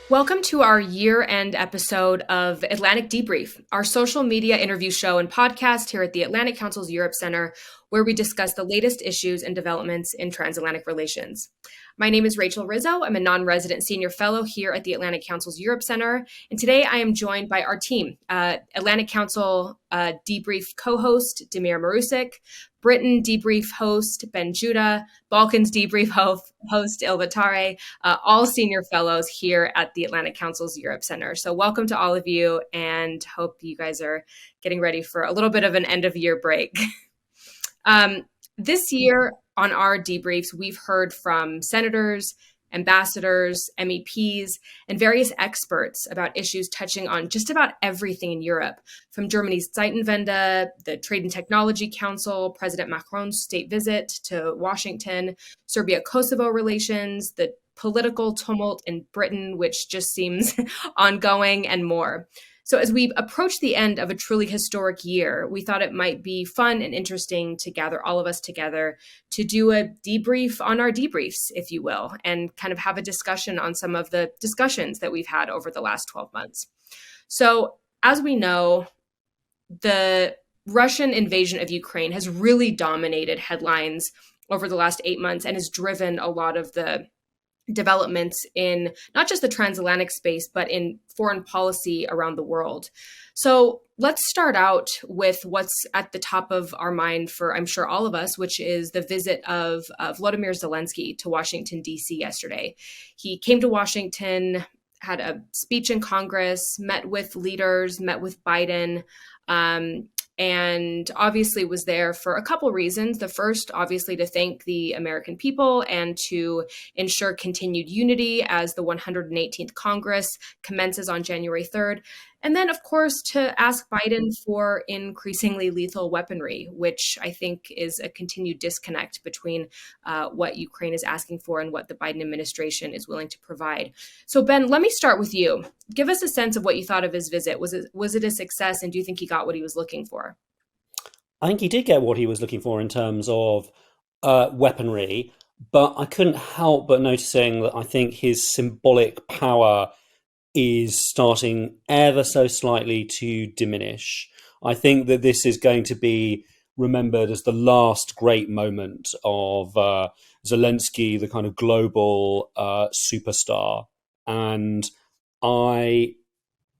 Welcome to our year-end episode of Atlantic Debrief, our social media interview show and podcast here at the Atlantic Council's Europe Center, where we discuss the latest issues and developments in transatlantic relations. My name is Rachel Rizzo. I'm a non-resident senior fellow here at the Atlantic Council's Europe Center, and today I am joined by our team, Atlantic Council Debrief co-host Damir Marusic, Britain Debrief host Ben Judah, Balkans Debrief host Ilva Tare, all senior fellows here at the Atlantic Council's Europe Center. So welcome to all of you, and hope you guys are getting ready for a little bit of an end-of-year break. This year on our debriefs, we've heard from senators, ambassadors, MEPs, and various experts about issues touching on just about everything in Europe, from Germany's Zeitwende, the Trade and Technology Council, President Macron's state visit to Washington, Serbia-Kosovo relations, the political tumult in Britain, which just seems ongoing, and more. So as we approach the end of a truly historic year, we thought it might be fun and interesting to gather all of us together to do a debrief on our debriefs, if you will, and kind of have a discussion on some of the discussions that we've had over the last 12 months. So as we know, the Russian invasion of Ukraine has really dominated headlines over the last 8 months and has driven a lot of the developments in not just the transatlantic space, but in foreign policy around the world. So let's start out with what's at the top of our mind for, I'm sure, all of us, which is the visit of Volodymyr Zelenskyy to Washington, D.C. yesterday. He came to Washington, had a speech in Congress, met with leaders, met with Biden, and obviously was there for a couple reasons. The first, obviously, to thank the American people and to ensure continued unity as the 118th Congress commences on January 3rd. And then, of course, to ask Biden for increasingly lethal weaponry, which I think is a continued disconnect between what Ukraine is asking for and what the Biden administration is willing to provide. So, Ben, let me start with you. Give us a sense of what you thought of his visit. Was it a success, and do you think he got what he was looking for? I think he did get what he was looking for in terms of weaponry, but I couldn't help but noticing that I think his symbolic power is starting ever so slightly to diminish. I think that this is going to be remembered as the last great moment of Zelenskyy, the kind of global superstar. And I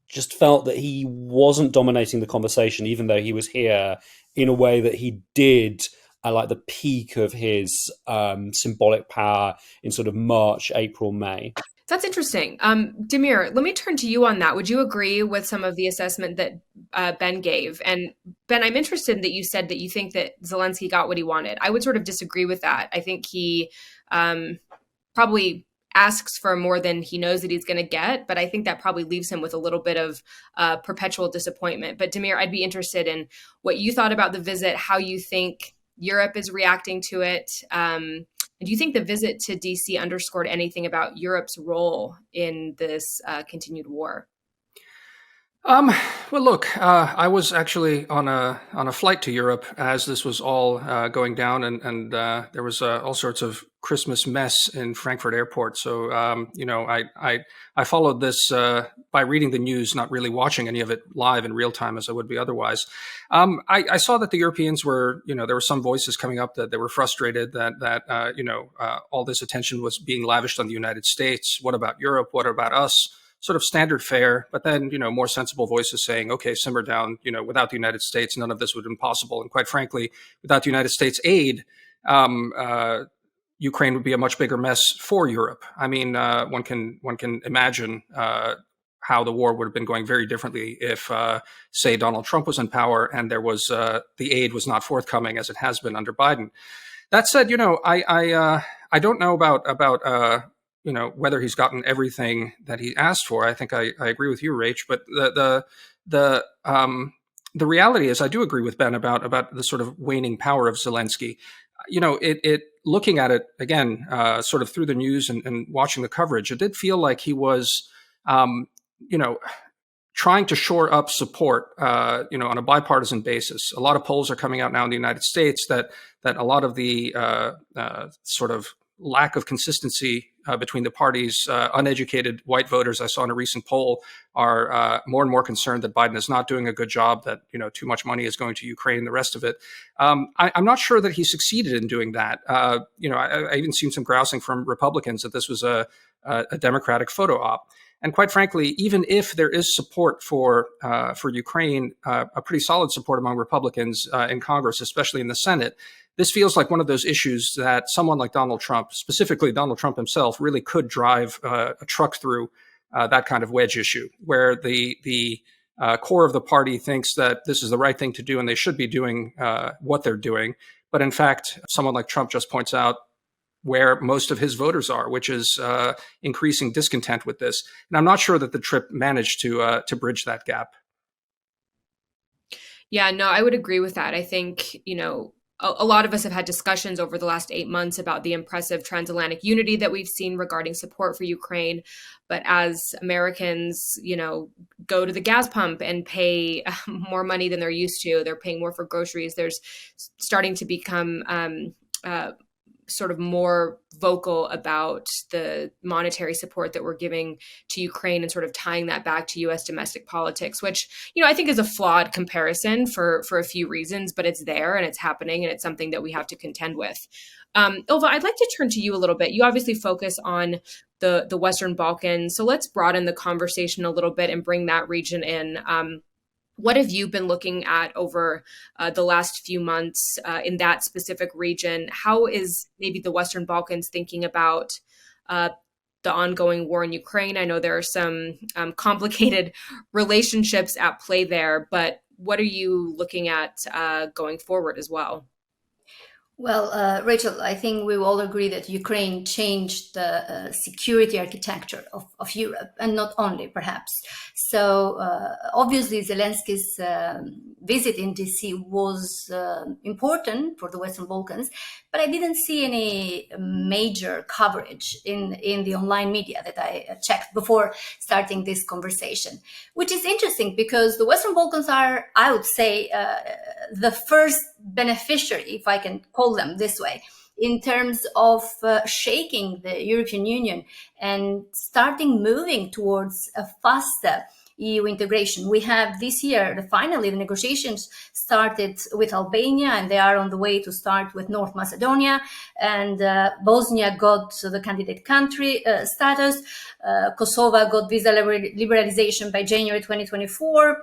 just felt that he wasn't dominating the conversation, even though he was here, in a way that he did at like the peak of his symbolic power in sort of March, April, May. That's interesting. Damir, let me turn to you on that. Would you agree with some of the assessment that Ben gave? And Ben, I'm interested that you said that you think that Zelenskyy got what he wanted. I would sort of disagree with that. I think he probably asks for more than he knows that he's going to get, but I think that probably leaves him with a little bit of perpetual disappointment. But Damir, I'd be interested in what you thought about the visit, how you think Europe is reacting to it. And do you think the visit to DC underscored anything about Europe's role in this continued war? Well, look, I was actually on a flight to Europe as this was all going down, and there was all sorts of Christmas mess in Frankfurt Airport. So, I followed this by reading the news, not really watching any of it live in real time as I would be otherwise. I saw that the Europeans were, there were some voices coming up that they were frustrated that all this attention was being lavished on the United States. What about Europe? What about us? Sort of standard fare, but then, more sensible voices saying, okay, simmer down, without the United States, none of this would have been possible. And quite frankly, without the United States aid, Ukraine would be a much bigger mess for Europe. I mean, one can imagine how the war would have been going very differently if, say, Donald Trump was in power and there was the aid was not forthcoming as it has been under Biden. That said, I don't know about whether he's gotten everything that he asked for. I think I agree with you, Rach, but the reality is I do agree with Ben about the sort of waning power of Zelenskyy. Looking at it again, sort of through the news and watching the coverage, it did feel like he was, trying to shore up support, on a bipartisan basis. A lot of polls are coming out now in the United States that a lot of the sort of lack of consistency between the parties. Uneducated white voters, I saw in a recent poll, are more and more concerned that Biden is not doing a good job, that too much money is going to Ukraine, the rest of it. I'm not sure that he succeeded in doing that. I even seen some grousing from Republicans that this was a Democratic photo op. And quite frankly, even if there is support for Ukraine, a pretty solid support among Republicans in Congress, especially in the Senate, this feels like one of those issues that someone like Donald Trump, specifically Donald Trump himself, really could drive a truck through that kind of wedge issue, where the core of the party thinks that this is the right thing to do and they should be doing what they're doing. But in fact, someone like Trump just points out where most of his voters are, which is increasing discontent with this. And I'm not sure that the trip managed to bridge that gap. Yeah, no, I would agree with that. I think, a lot of us have had discussions over the last 8 months about the impressive transatlantic unity that we've seen regarding support for Ukraine. But as Americans, go to the gas pump and pay more money than they're used to, they're paying more for groceries. There's starting to become sort of more vocal about the monetary support that we're giving to Ukraine and sort of tying that back to U.S. domestic politics, which, I think is a flawed comparison for a few reasons, but it's there and it's happening and it's something that we have to contend with. Ilva, I'd like to turn to you a little bit. You obviously focus on the Western Balkans. So let's broaden the conversation a little bit and bring that region in. What have you been looking at over the last few months in that specific region? How is maybe the Western Balkans thinking about the ongoing war in Ukraine? I know there are some complicated relationships at play there, but what are you looking at going forward as well? Well, Rachel, I think we all agree that Ukraine changed the security architecture of Europe, and not only, perhaps. So obviously, Zelensky's visit in DC was important for the Western Balkans, but I didn't see any major coverage in the online media that I checked before starting this conversation, which is interesting because the Western Balkans are, I would say, the first beneficiary, if I can call them this way, in terms of shaking the European Union and starting moving towards a faster EU integration. We have this year, finally, the negotiations started with Albania, and they are on the way to start with North Macedonia, and Bosnia got the candidate country status. Kosovo got visa liberalization by January 2024.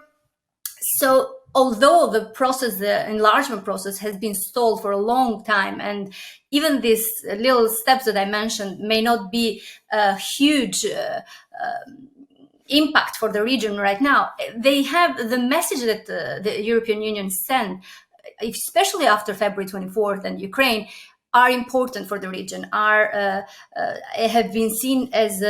So although the process, the enlargement process, has been stalled for a long time, and even these little steps that I mentioned may not be a huge impact for the region right now, they have the message that the European Union sent, especially after February 24th and Ukraine, are important for the region, have been seen as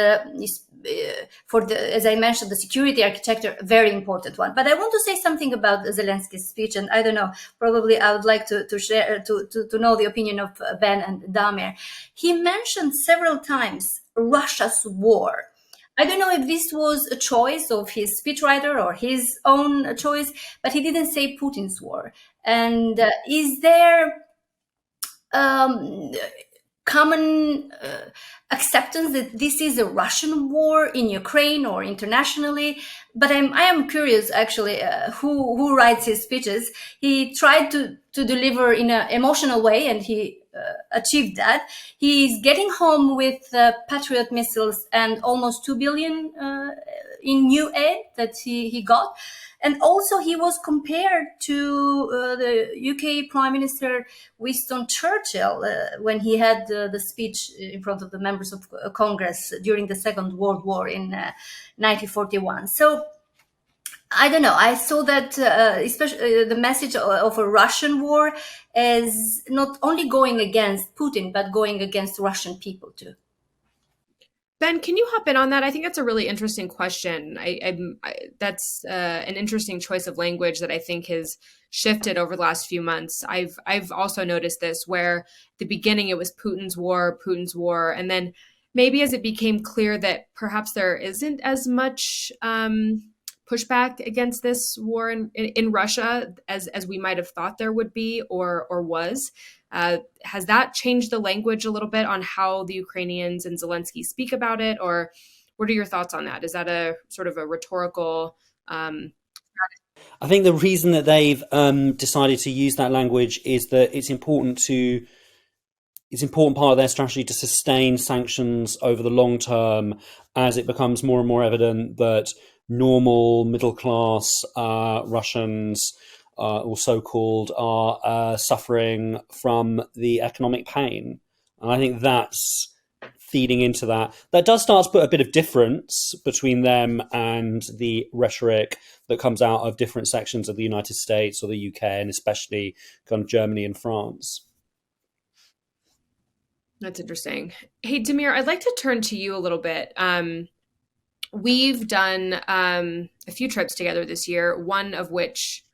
as I mentioned, the security architecture, very important one. But I want to say something about Zelensky's speech, and I don't know, probably I would like to share, to know the opinion of Ben and Damir. He mentioned several times Russia's war. I don't know if this was a choice of his speechwriter or his own choice, but he didn't say Putin's war. And is there common acceptance that this is a Russian war in Ukraine or internationally? But I am curious, actually, who writes his speeches. He tried to deliver in an emotional way, and he achieved that. He's getting home with Patriot missiles and almost 2 billion in new aid that he got. And also he was compared to the UK Prime Minister Winston Churchill when he had the speech in front of the members of Congress during the Second World War in 1941. So I don't know. I saw that especially the message of a Russian war as not only going against Putin, but going against Russian people too. Ben, can you hop in on that? I think that's a really interesting question. That's an interesting choice of language that I think has shifted over the last few months. I've also noticed this, where at the beginning it was Putin's war, and then maybe as it became clear that perhaps there isn't as much pushback against this war in Russia as we might have thought there would be or was. Has that changed the language a little bit on how the Ukrainians and Zelenskyy speak about it? Or what are your thoughts on that? Is that a sort of a rhetorical? I think the reason that they've decided to use that language is that it's important part of their strategy to sustain sanctions over the long term, as it becomes more and more evident that normal middle class Russians, or so-called, are suffering from the economic pain. And I think that's feeding into that. That does start to put a bit of difference between them and the rhetoric that comes out of different sections of the United States or the UK, and especially kind of Germany and France. That's interesting. Hey, Damir, I'd like to turn to you a little bit. We've done a few trips together this year, one of which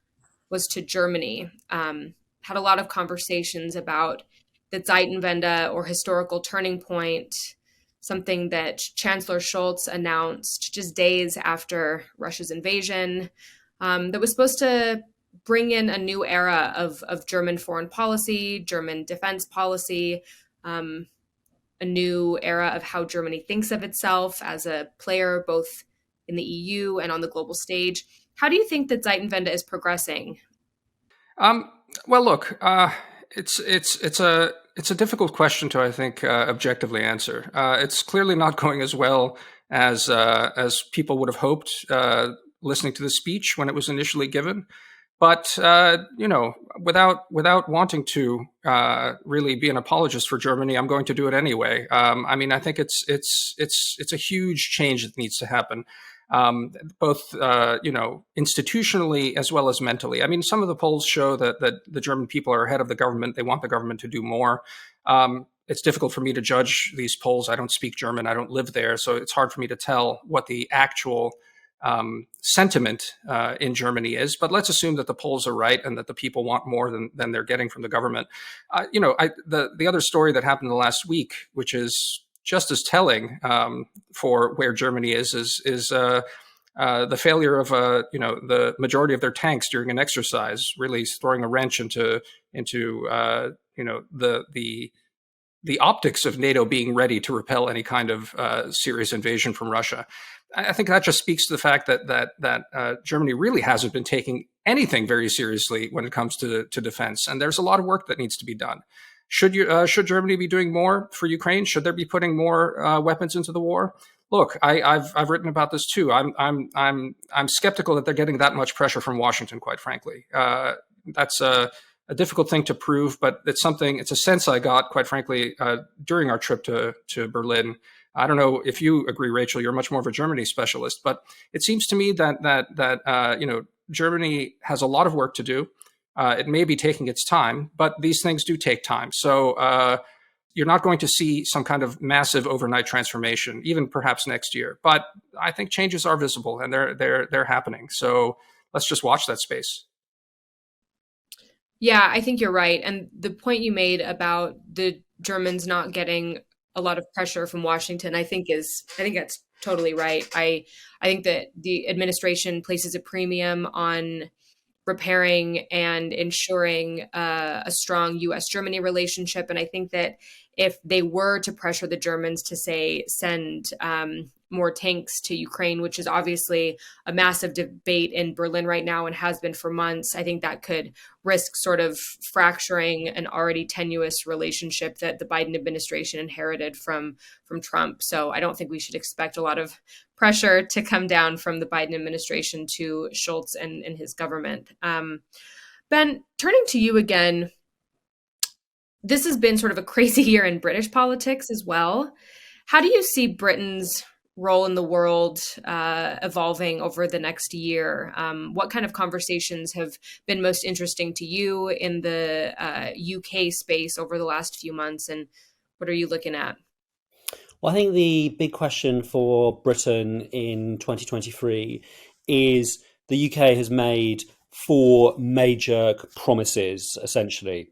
was to Germany. Had a lot of conversations about the Zeitwende, or historical turning point, something that Chancellor Scholz announced just days after Russia's invasion, that was supposed to bring in a new era of German foreign policy, German defense policy, a new era of how Germany thinks of itself as a player both in the EU and on the global stage. How do you think that Zeitwende is progressing? Well, look, it's a difficult question to, I think, objectively answer. It's clearly not going as well as people would have hoped listening to the speech when it was initially given. But without wanting to really be an apologist for Germany, I'm going to do it anyway. I mean, I think it's a huge change that needs to happen, both institutionally as well as mentally. I mean, some of the polls show that the German people are ahead of the government. They want the government to do more. It's difficult for me to judge these polls. I don't speak German. I don't live there, so it's hard for me to tell what the actual sentiment in Germany is, but let's assume that the polls are right and that the people want more than they're getting from the government. The other story that happened the last week, which is just as telling for where Germany is the failure of the majority of their tanks during an exercise, really throwing a wrench into the optics of NATO being ready to repel any kind of serious invasion from Russia. I think that just speaks to the fact that Germany really hasn't been taking anything very seriously when it comes to defense, and there's a lot of work that needs to be done. Should Germany be doing more for Ukraine? Should they be putting more weapons into the war? Look, I've written about this too. I'm skeptical that they're getting that much pressure from Washington, quite frankly. That's a difficult thing to prove, but it's a sense I got, quite frankly, during our trip to Berlin. I don't know if you agree, Rachel. You're much more of a Germany specialist, but it seems to me that Germany has a lot of work to do. It may be taking its time, but these things do take time. So you're not going to see some kind of massive overnight transformation, even perhaps next year. But I think changes are visible and they're happening. So let's just watch that space. Yeah, I think you're right. And the point you made about the Germans not getting a lot of pressure from Washington, I think that's totally right. I think that the administration places a premium on repairing and ensuring a strong U.S.-Germany relationship. And I think that if they were to pressure the Germans to, say, send more tanks to Ukraine, which is obviously a massive debate in Berlin right now and has been for months, I think that could risk sort of fracturing an already tenuous relationship that the Biden administration inherited from Trump. So I don't think we should expect a lot of pressure to come down from the Biden administration to Scholz and his government. Ben, turning to you again, this has been sort of a crazy year in British politics as well. How do you see Britain's role in the world evolving over the next year? What kind of conversations have been most interesting to you in the UK space over the last few months, and what are you looking at? Well, I think the big question for Britain in 2023 is the UK has made 4 major promises, essentially,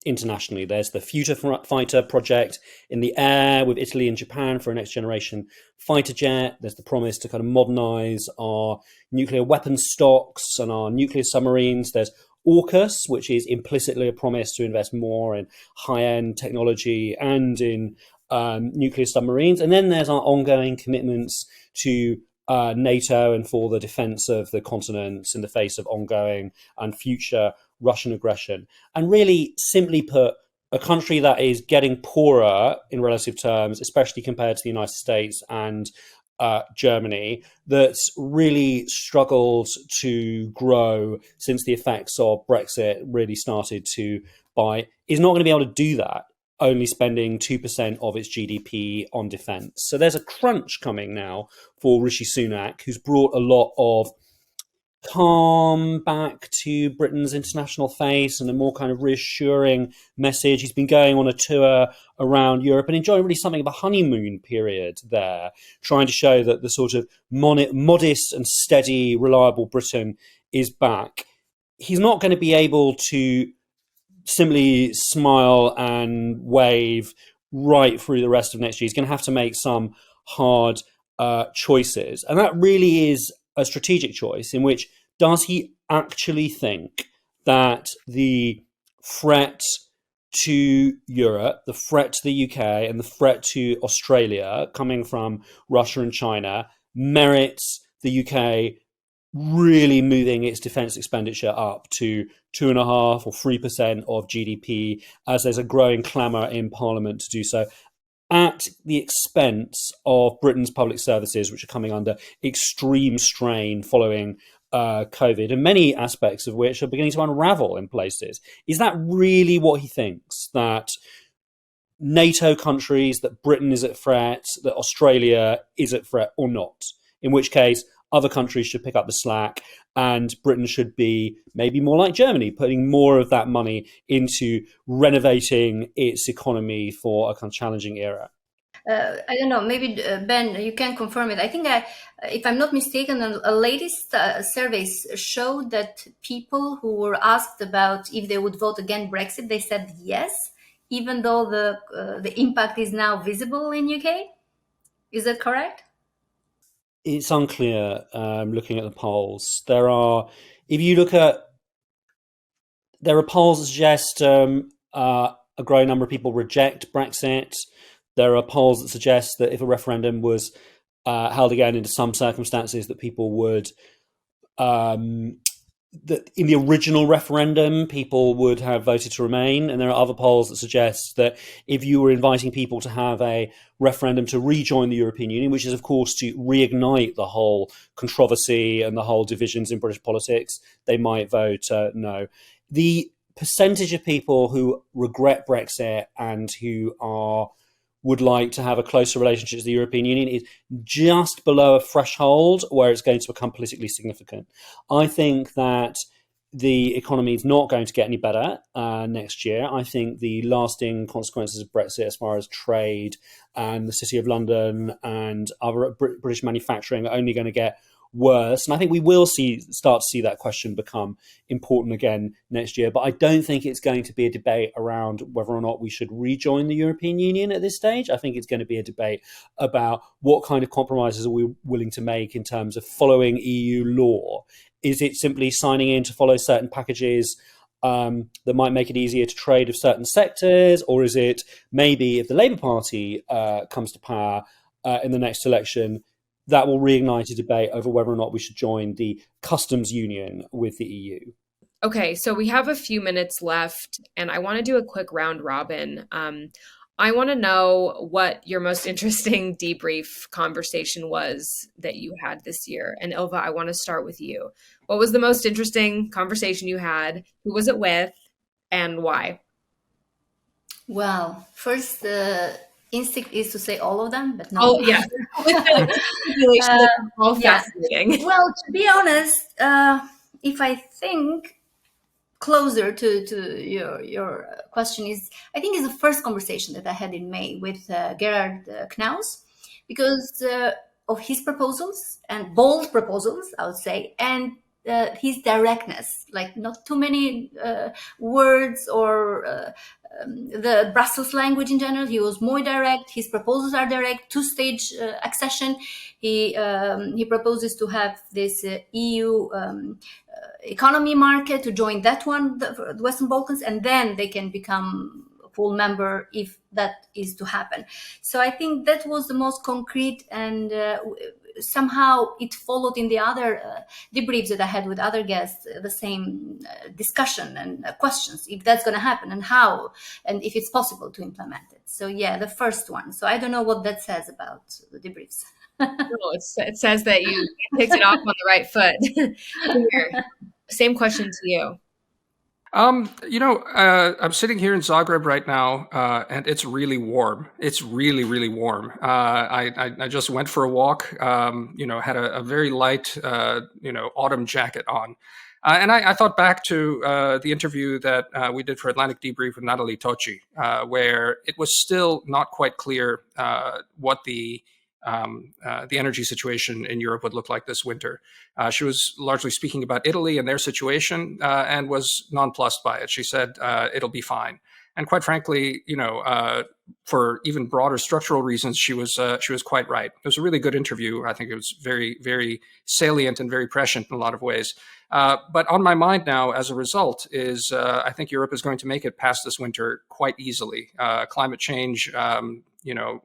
internationally. There's the Future Fighter project in the air with Italy and Japan for a next generation fighter jet. There's the promise to kind of modernize our nuclear weapons stocks and our nuclear submarines. There's AUKUS, which is implicitly a promise to invest more in high-end technology and in nuclear submarines. And then there's our ongoing commitments to NATO and for the defense of the continent in the face of ongoing and future Russian aggression. And really, simply put, a country that is getting poorer in relative terms, especially compared to the United States and Germany, that's really struggled to grow since the effects of Brexit really started to bite, is not going to be able to do that, only spending 2% of its GDP on defence. So there's a crunch coming now for Rishi Sunak, who's brought a lot of calm back to Britain's international face and a more kind of reassuring message. He's been going on a tour around Europe and enjoying really something of a honeymoon period there, trying to show that the sort of modest and steady, reliable Britain is back. He's not going to be able to simply smile and wave right through the rest of next year. He's going to have to make some hard choices. And that really is a strategic choice in which, does he actually think that the threat to Europe, the threat to the UK, and the threat to Australia coming from Russia and China merits the UK really moving its defence expenditure up to 2.5% or 3% of GDP, as there's a growing clamour in Parliament to do so, at the expense of Britain's public services, which are coming under extreme strain following COVID, and many aspects of which are beginning to unravel in places. Is that really what he thinks? That NATO countries, that Britain is at threat, that Australia is at threat, or not? In which case, other countries should pick up the slack, and Britain should be maybe more like Germany, putting more of that money into renovating its economy for a kind of challenging era. I don't know, maybe Ben, you can confirm it. I think, if I'm not mistaken, a latest surveys showed that people who were asked about if they would vote against Brexit, they said yes, even though the impact is now visible in UK. Is that correct? It's unclear looking at the polls. There are polls that suggest a growing number of people reject Brexit. There are polls that suggest that if a referendum was held again into some circumstances, that people would, that in the original referendum, people would have voted to remain. And there are other polls that suggest that if you were inviting people to have a referendum to rejoin the European Union, which is, of course, to reignite the whole controversy and the whole divisions in British politics, they might vote no. The percentage of people who regret Brexit and who would like to have a closer relationship to the European Union is just below a threshold where it's going to become politically significant. I think that the economy is not going to get any better next year. I think the lasting consequences of Brexit as far as trade and the City of London and other British manufacturing are only going to get worse. And I think we will start to see that question become important again next year. But I don't think it's going to be a debate around whether or not we should rejoin the European Union at this stage. I think it's going to be a debate about what kind of compromises are we willing to make in terms of following EU law. Is it simply signing in to follow certain packages that might make it easier to trade with certain sectors? Or is it maybe if the Labour Party comes to power in the next election, that will reignite a debate over whether or not we should join the customs union with the EU. Okay, so we have a few minutes left, and I want to do a quick round robin. I want to know what your most interesting debrief conversation was that you had this year. And Ilva, I want to start with you. What was the most interesting conversation you had? Who was it with, and why? Well, first, instinct is to say all of them, but no. Oh, yeah. All fascinating. Well, to be honest, if I think closer to your question is, I think it's the first conversation that I had in May with Gerhard Knaus, because of his proposals, and bold proposals, I would say, and his directness, like not too many words or the Brussels language in general. He was more direct. His proposals are direct. Two-stage accession. He proposes to have this EU economy market, to join that one, the Western Balkans, and then they can become a full member if that is to happen. So I think that was the most concrete, and somehow it followed in the other debriefs that I had with other guests, the same discussion and questions, if that's going to happen and how, and if it's possible to implement it. So yeah, the first one. So I don't know what that says about the debriefs. No, it says that you picked it off on the right foot. Same question to you. I'm sitting here in Zagreb right now, and it's really warm. It's really, really warm. I just went for a walk, had a very light, autumn jacket on. And I thought back to the interview that we did for Atlantic Debrief with Natalie Tocci, where it was still not quite clear what the energy situation in Europe would look like this winter. She was largely speaking about Italy and their situation, and was nonplussed by it. She said it'll be fine. And quite frankly, for even broader structural reasons, she was quite right. It was a really good interview. I think it was very, very salient and very prescient in a lot of ways. But on my mind now, as a result, is I think Europe is going to make it past this winter quite easily. Climate change,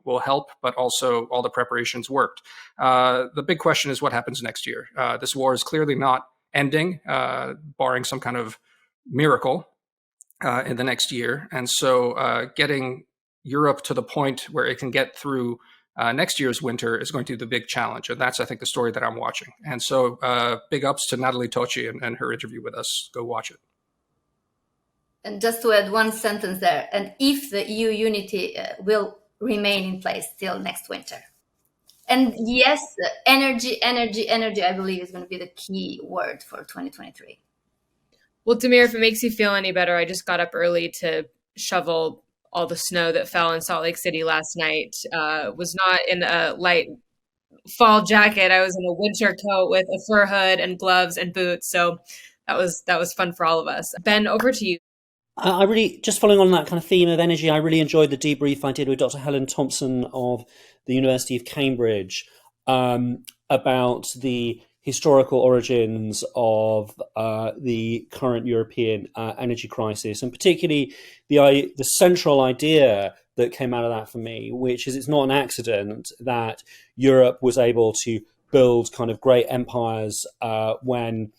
will help, but also all the preparations worked. The big question is what happens next year. This war is clearly not ending, barring some kind of miracle in the next year. And so getting Europe to the point where it can get through next year's winter is going to be the big challenge. And that's, I think, the story that I'm watching. And so big ups to Natalie Tocci and her interview with us. Go watch it. And just to add one sentence there, and if the EU unity will remain in place till next winter. And yes, energy, I believe, is going to be the key word for 2023. Well, Damir, if it makes you feel any better, I just got up early to shovel all the snow that fell in Salt Lake City last night. Was not in a light fall jacket. I was in a winter coat with a fur hood and gloves and boots. So that was fun for all of us. Ben, over to you. I really, just following on that kind of theme of energy, I really enjoyed the debrief I did with Dr. Helen Thompson of the University of Cambridge about the historical origins of the current European energy crisis, and particularly the central idea that came out of that for me, which is it's not an accident that Europe was able to build kind of great empires when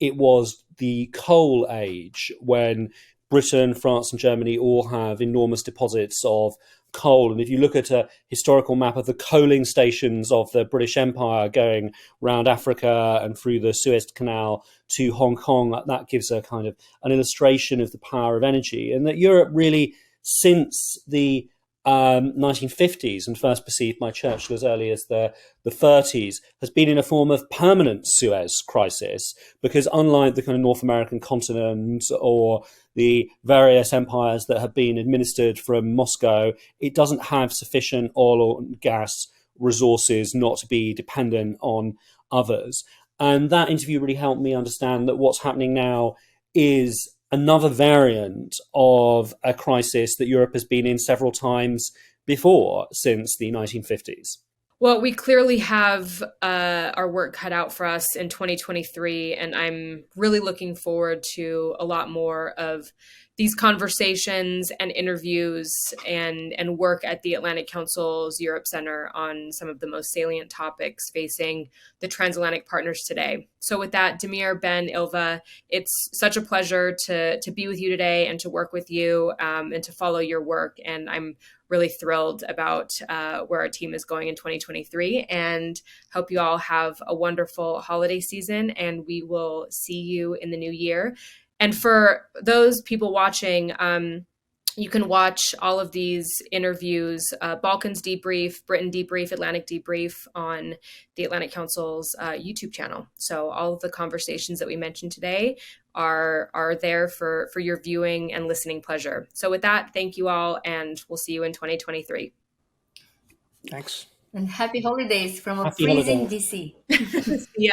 it was the coal age, when Britain, France, and Germany all have enormous deposits of coal. And if you look at a historical map of the coaling stations of the British Empire going around Africa and through the Suez Canal to Hong Kong, that gives a kind of an illustration of the power of energy. And that Europe really, since the 1950s, and first perceived by Churchill as early as the 30s, has been in a form of permanent Suez crisis, because unlike the kind of North American continent or the various empires that have been administered from Moscow, it doesn't have sufficient oil or gas resources not to be dependent on others. And that interview really helped me understand that what's happening now is another variant of a crisis that Europe has been in several times before since the 1950s. Well, we clearly have our work cut out for us in 2023, and I'm really looking forward to a lot more of these conversations and interviews and work at the Atlantic Council's Europe Center on some of the most salient topics facing the transatlantic partners today. So with that, Damir, Ben, Ilva, it's such a pleasure to be with you today and to work with you and to follow your work. And I'm really thrilled about where our team is going in 2023, and hope you all have a wonderful holiday season, and we will see you in the new year. And for those people watching, you can watch all of these interviews, Balkans Debrief, Britain Debrief, Atlantic Debrief on the Atlantic Council's YouTube channel. So all of the conversations that we mentioned today are there for your viewing and listening pleasure. So with that, thank you all, and we'll see you in 2023. Thanks. And happy holidays from a freezing DC. Yeah.